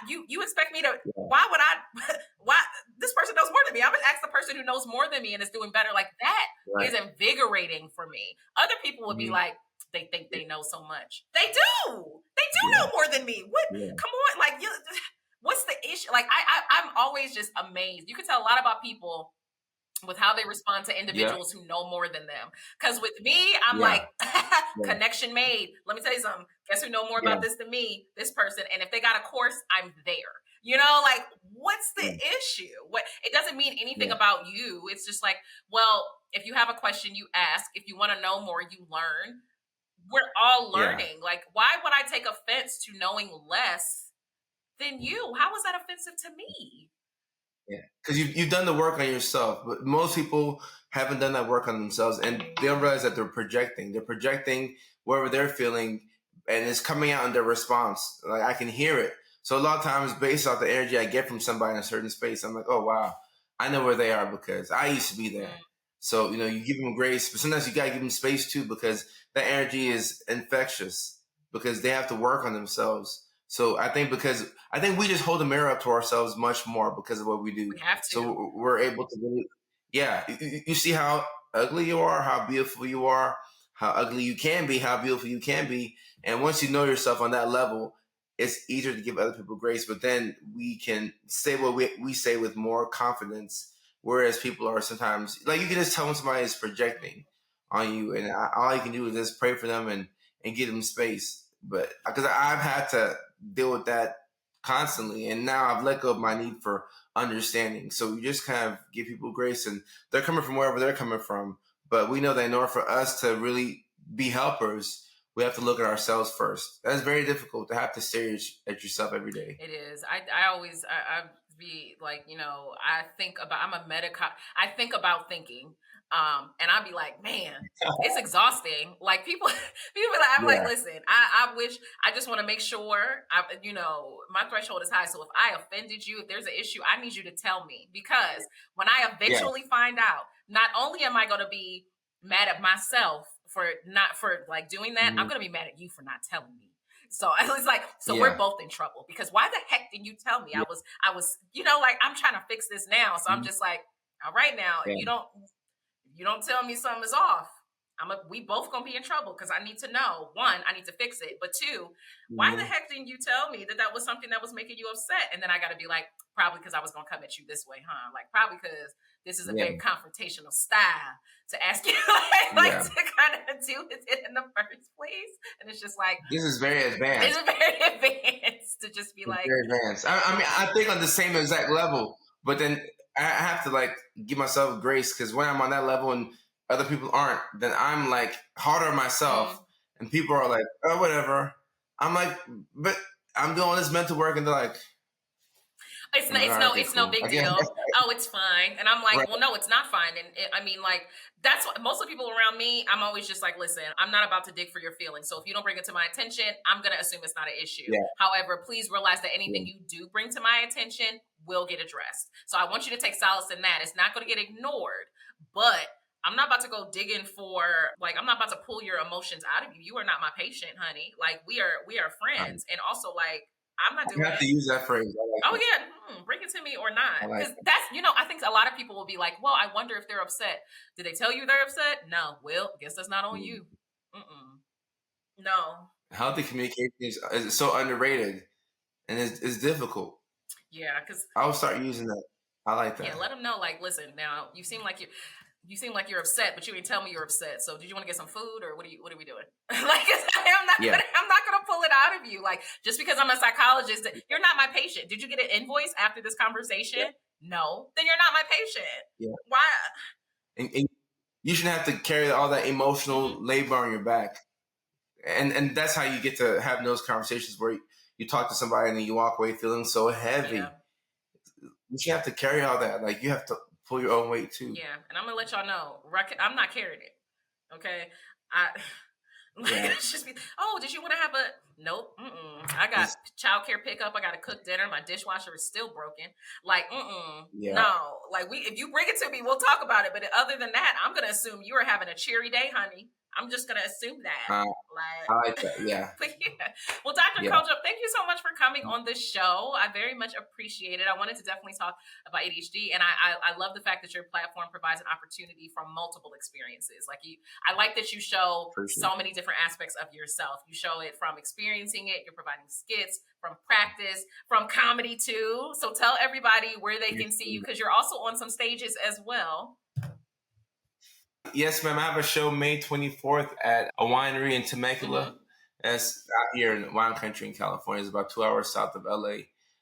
You expect me to? Why would I? Why this person knows more than me? I'm gonna ask the person who knows more than me and is doing better. Like that is invigorating for me. Other people would be like, they think they know so much. They do. They do know more than me. What? Come on, like what's the issue? Like I'm always just amazed. You can tell a lot about people with how they respond to individuals who know more than them. Because with me, I'm like, connection made. Let me tell you something. Guess who know more about this than me? This person. And if they got a course, I'm there. Like, what's the issue? It doesn't mean anything about you. It's just like, well, if you have a question, you ask. If you want to know more, you learn. We're all learning. Like, why would I take offense to knowing less than you? How is that offensive to me? Yeah, because you've done the work on yourself, but most people haven't done that work on themselves, and they don't realize that they're projecting. They're projecting whatever they're feeling, and it's coming out in their response. Like I can hear it. So a lot of times, based off the energy I get from somebody in a certain space, I'm like, oh wow, I know where they are because I used to be there. So you give them grace, but sometimes you gotta give them space too, because that energy is infectious, because they have to work on themselves. So I think we just hold the mirror up to ourselves much more because of what we do. We have to. So we're able to really, you see how ugly you are, how beautiful you are, how ugly you can be, how beautiful you can be. And once you know yourself on that level, it's easier to give other people grace. But then we can say what we say with more confidence. Whereas people are sometimes, like, you can just tell when somebody is projecting on you, and all you can do is just pray for them and give them space. But because I've had to deal with that constantly, and now I've let go of my need for understanding. So you just kind of give people grace, and they're coming from wherever they're coming from. But we know that in order for us to really be helpers, we have to look at ourselves first. That's very difficult to have to stare at yourself every day. It is. I always be like, I think about thinking. And I'd be like, man, it's exhausting. Like people, people be like, I'm like, Yeah. listen, I wish, I just want to make sure, my threshold is high. So if I offended you, if there's an issue, I need you to tell me, because when I Yeah. eventually find out, not only am I going to be mad at myself for not for like doing that, I'm Mhm. going to be mad at you for not telling me. So I was like, so we're Yeah. both in trouble, because why the heck didn't you tell me? Yeah. I was, like, I'm trying to fix this now. So I'm Mhm. just like, all right, now, Yeah. if you don't tell me something is off, we both gonna be in trouble, because I need to know. One, I need to fix it. But two, why the Mhm. heck didn't you tell me that was something that was making you upset? And then I got to be like, probably because I was gonna come at you this way, huh? Like probably because this is a Yeah. very confrontational style to ask you, like Yeah. to kind of do it in the first place. And it's just like, This is very advanced. it's very advanced to just be It's like, very advanced. I mean, I think on the same exact level, but then I have to like give myself grace, because when I'm on that level and other people aren't, then I'm like harder on myself, and people are like, oh, whatever. I'm like, but I'm doing all this mental work, and they're like, It's I'm like, all right, okay, no cool. big I guess deal. Oh, it's fine. And I'm like, right. well, no, it's not fine. And I mean, like, that's what most of the people around me, I'm always just like, listen, I'm not about to dig for your feelings. So if you don't bring it to my attention, I'm going to assume it's not an issue. Yeah. However, please realize that anything Yeah. you do bring to my attention will get addressed. So I want you to take solace in that. It's not going to get ignored, but I'm not about to go digging for, like, I'm not about to pull your emotions out of you. You are not my patient, honey. Like, we are friends. And also, like, I'm not I doing have to it. use that phrase. I like Oh that. yeah, bring it to me or not. I like Because that. that's, I think a lot of people will be like, well, I wonder if they're upset. Did they tell you they're upset? No. Well, guess that's not on Mm. you. Mm-mm. No. Healthy communication is so underrated, and it's difficult. Yeah, because I'll start using that. I like yeah, that. let them know. Like, listen, now you seem like you're upset, but you didn't tell me you're upset. So, did you want to get some food, or what are we doing? Like, Yeah. I'm not gonna pull it out of you. Like, just because I'm a psychologist, you're not my patient. Did you get an invoice after this conversation? Yeah. No, then you're not my patient. Yeah. Why? And you shouldn't have to carry all that emotional Mm-hmm. labor on your back. And that's how you get to have those conversations where you talk to somebody and then you walk away feeling so heavy. Yeah. You should have to carry all that. Like, you have to pull your own weight too. Yeah, and I'm gonna let y'all know, I'm not carrying it. Okay, I Yeah. it's just be. Oh, did you want to have a? Nope. I got It's, childcare pickup. I got to cook dinner. My dishwasher is still broken. Like, yeah. no. Like if you bring it to me, we'll talk about it. But other than that, I'm gonna assume you are having a cheery day, honey. I'm just gonna assume that. I like that. Yeah. But yeah. Well, Dr. Yeah. Kojo, thank you so much for coming on this show. I very much appreciate it. I wanted to definitely talk about ADHD, and I love the fact that your platform provides an opportunity from multiple experiences. Like I like that you show Appreciate so many different aspects of yourself. You show it from experiencing it. You're providing skits from practice, from comedy too. So tell everybody where they can see you, because you're also on some stages as well. Yes, ma'am. I have a show May 24th at a winery in Temecula. That's out here in wine country in California. It's about 2 hours south of LA,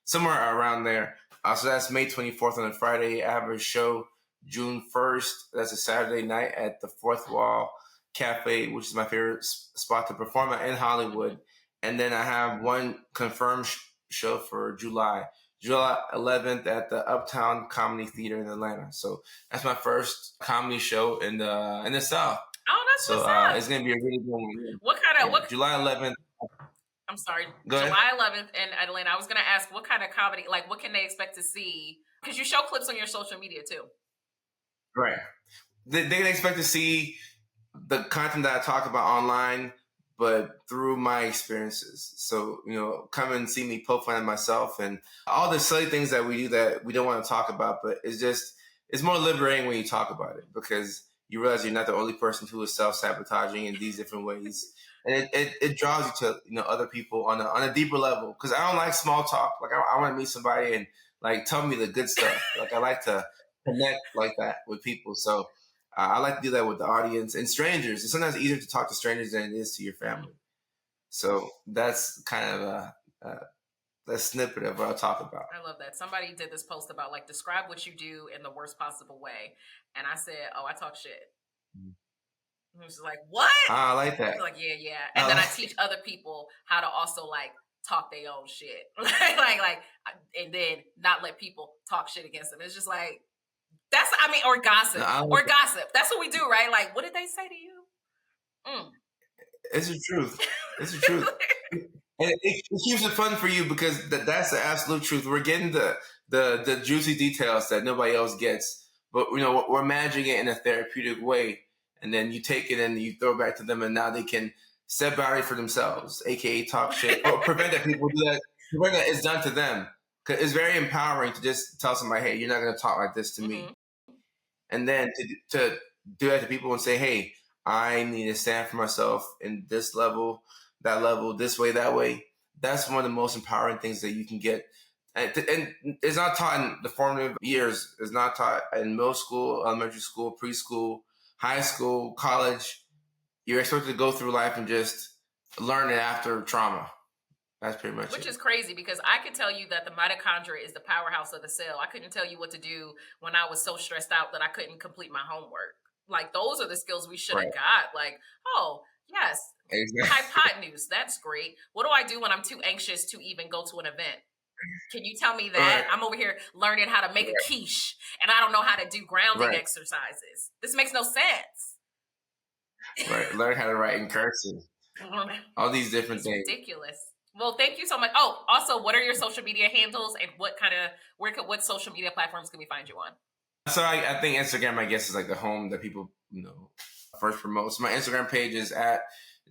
somewhere around there. So that's May 24th on a Friday. I have a show June 1st. That's a Saturday night at the Fourth Wall Cafe, which is my favorite spot to perform at in Hollywood. And then I have one confirmed show for July 11th at the Uptown Comedy Theater in Atlanta. So that's my first comedy show in the South. Oh, that's So what's up. it's gonna be a really good one. What kind of July 11th. I'm sorry, Go ahead. July 11th in Atlanta. I was going to ask, what kind of comedy, like what can they expect to see? Because you show clips on your social media too. Right. They can expect to see the content that I talk about online, but through my experiences. So, come and see me poke fun at myself and all the silly things that we do that we don't want to talk about, but it's more liberating when you talk about it, because you realize you're not the only person who is self-sabotaging in these different ways. And it draws you to, other people on a deeper level. Because I don't like small talk. Like, I want to meet somebody and like tell me the good stuff. Like, I like to connect like that with people. So I like to do that with the audience and strangers. It's sometimes easier to talk to strangers than it is to your family. So that's kind of a snippet of what I'll talk about. I love that. Somebody did this post about like, describe what you do in the worst possible way. And I said, oh, I talk shit. He was like, what? I like that. Like, yeah. And then I teach other people how to also like talk their own shit. like, and then not let people talk shit against them. It's just like, Or gossip. No, Or gossip. That's what we do, right? Like, what did they say to you? It's the truth. It's the truth. And it keeps it fun for you because that's the absolute truth. We're getting the juicy details that nobody else gets, but we're managing it in a therapeutic way, and then you take it and you throw it back to them, and now they can set boundaries for themselves, aka talk shit or prevent that people do that. Prevent that it's done to them. Cause it's very empowering to just tell somebody, "Hey, you're not going to talk like this to me," and then to do that to people and say, "Hey, I need to stand for myself in this level, that level, this way, that way." That's one of the most empowering things that you can get. And it's not taught in the formative years. It's not taught in middle school, elementary school, preschool, high school, college. You're expected to go through life and just learn it after trauma. That's pretty much Which it. is crazy because I could tell you that the mitochondria is the powerhouse of the cell. I couldn't tell you what to do when I was so stressed out that I couldn't complete my homework. Like, those are the skills we should have got. Like, oh, yes, Exactly. hypotenuse. That's great. What do I do when I'm too anxious to even go to an event? Can you tell me that? I'm over here learning how to make a quiche and I don't know how to do grounding exercises. This makes no sense. Right. Learn how to write in cursive. All these different things. Ridiculous. Well, thank you so much. Oh, also, what are your social media handles and what social media platforms can we find you on? So I think Instagram, I guess, is like the home that people first promote. So my Instagram page is at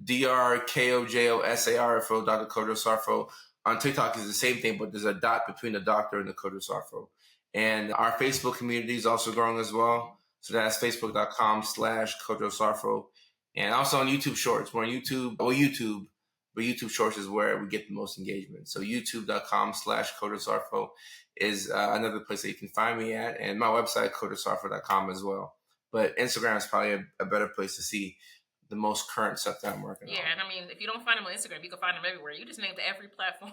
DrKojosarfo, Dr. Kojo Sarfo. On TikTok is the same thing, but there's a dot between the doctor and the Kojo Sarfo. And our Facebook community is also growing as well. So that's facebook.com/Kojo Sarfo. And also on YouTube Shorts. We're on YouTube, but YouTube Shorts is where we get the most engagement. So youtube.com/Kojo Sarfo is another place that you can find me at. And my website, kojosarfo.com as well. But Instagram is probably a better place to see the most current stuff that I'm working on. Yeah, and I mean, if you don't find them on Instagram, you can find them everywhere. You just named every platform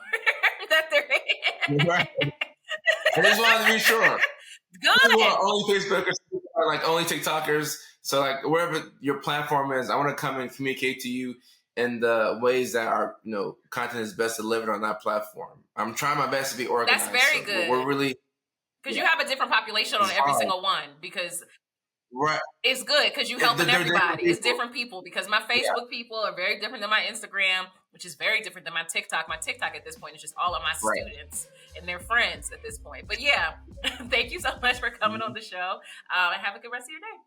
that they're in. Right. I just wanted to be sure. Good. Only Facebookers or like only TikTokers. So like wherever your platform is, I want to come and communicate to you in the ways that our content is best delivered on that platform. I'm trying my best to be organized. That's very good. We're really because you have a different population on every single one because. Right. It's good because you're helping everybody. It's different people because my Facebook people are very different than my Instagram, which is very different than my TikTok. My TikTok at this point is just all of my students and their friends at this point. But yeah, thank you so much for coming on the show and have a good rest of your day.